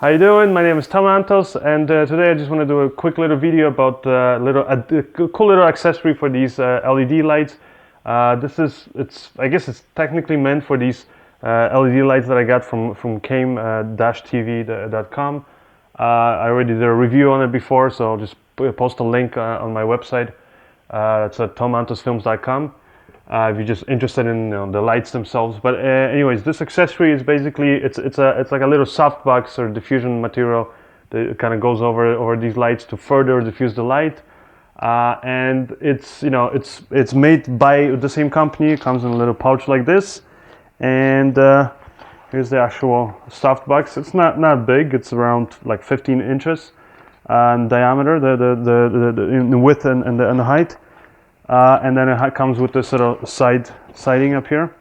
How you doing? My name is Antos, and today I just want to do a quick little video about a cool little accessory for these LED lights. I guess it's technically meant for these LED lights that I got from came-tv.com. I already did a review on it before, so I'll just post a link on my website. It's at tomantosfilms.com. If you're just interested in the lights themselves. But anyways, this accessory is basically it's like a little softbox or diffusion material that kind of goes over these lights to further diffuse the light. And it's made by the same company. It comes in a little pouch like this, and here's the actual softbox. It's not big. It's around like 15 inches in diameter, in the width and the height. And then it comes with this sort of siding up here.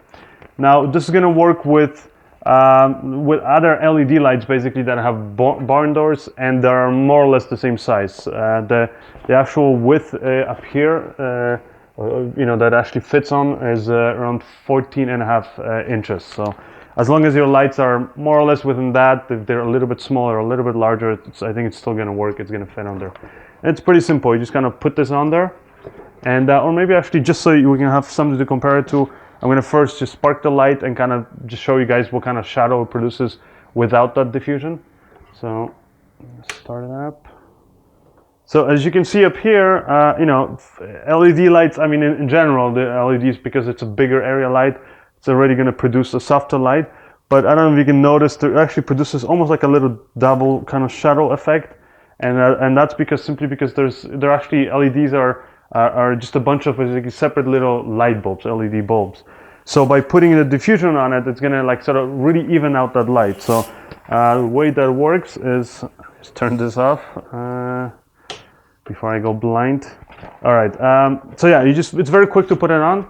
Now this is going to work with other LED lights basically that have barn doors, and they are more or less the same size. The actual width up here, that actually fits on is around 14.5 inches. So as long as your lights are more or less within that, if they're a little bit smaller, a little bit larger, I think it's still going to work. It's going to fit on there. And it's pretty simple. You just kind of put this on there. And or maybe actually just so we can have something to compare it to, I'm going to first just spark the light and kind of just show you guys what kind of shadow it produces without that diffusion. So start it up. So as you can see up here, LED lights, I mean in general the LEDs, because it's a bigger area light, it's already going to produce a softer light. But I don't know if you can notice, it actually produces almost like a little double kind of shadow effect. And that's simply because there actually LEDs are just a bunch of separate little light bulbs, LED bulbs. So by putting the diffusion on it, it's gonna like sort of really even out that light. So the way that works is, just turn this off before I go blind. All right. So yeah, it's very quick to put it on.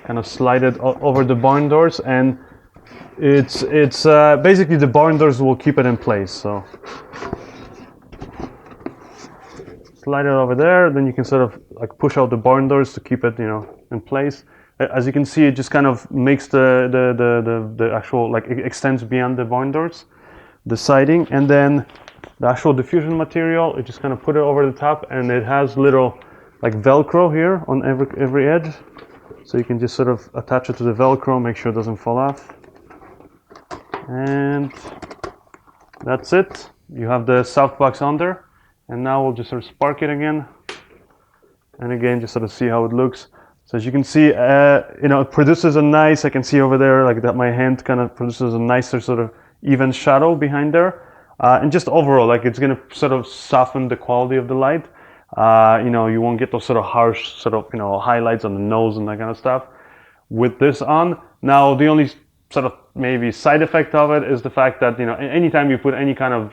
Kind of slide it over the barn doors, and it's basically the barn doors will keep it in place. So slide it over there, then you can sort of like push out the barn doors to keep it, in place. As you can see, it just kind of makes the actual, like, it extends beyond the barn doors, the siding, and then the actual diffusion material, it just kind of put it over the top, and it has little like Velcro here on every edge, so you can just sort of attach it to the Velcro, make sure it doesn't fall off, and that's it. You have the softbox on there. And now we'll just sort of spark it again, and again just sort of see how it looks. So as you can see, it produces a nice, I can see over there like that my hand kind of produces a nicer sort of even shadow behind there, and just overall, like, it's going to sort of soften the quality of the light. You won't get those sort of harsh sort of highlights on the nose and that kind of stuff with this on. Now the only sort of maybe side effect of it is the fact that anytime you put any kind of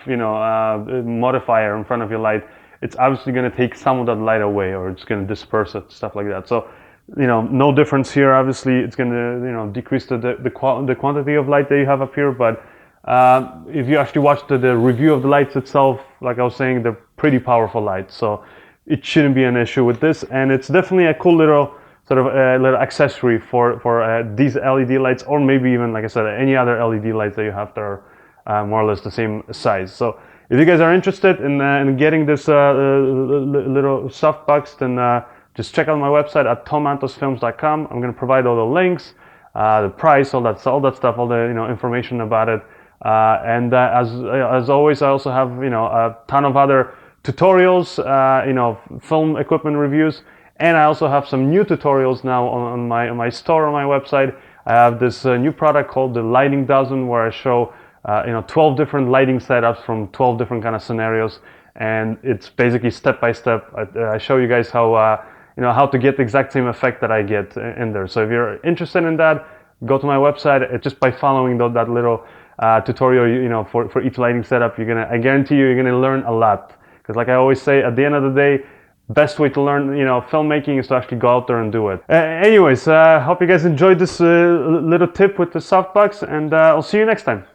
modifier in front of your light, it's obviously going to take some of that light away, or it's going to disperse it, stuff like that. So no difference here. Obviously it's going to decrease the quantity of light that you have up here, but if you actually watch the review of the lights itself, like I was saying, they're pretty powerful lights, so it shouldn't be an issue with this. And it's definitely a cool little sort of a little accessory for these LED lights, or maybe even, like I said, any other LED lights that you have that are more or less the same size. So if you guys are interested in getting this little softbox, then just check out my website at tomantosfilms.com. I'm going to provide all the links, the price, all that stuff, all the information about it. And as always, I also have a ton of other tutorials, film equipment reviews. And I also have some new tutorials now on my store, on my website. I have this new product called the Lighting Dozen, where I show 12 different lighting setups from 12 different kind of scenarios, and it's basically step by step. I show you guys how to get the exact same effect that I get in there. So if you're interested in that, go to my website. Just by following that little tutorial, for each lighting setup, I guarantee you're gonna learn a lot. Because like I always say, at the end of the day, best way to learn, filmmaking is to actually go out there and do it. Anyways, hope you guys enjoyed this little tip with the softbox, and I'll see you next time.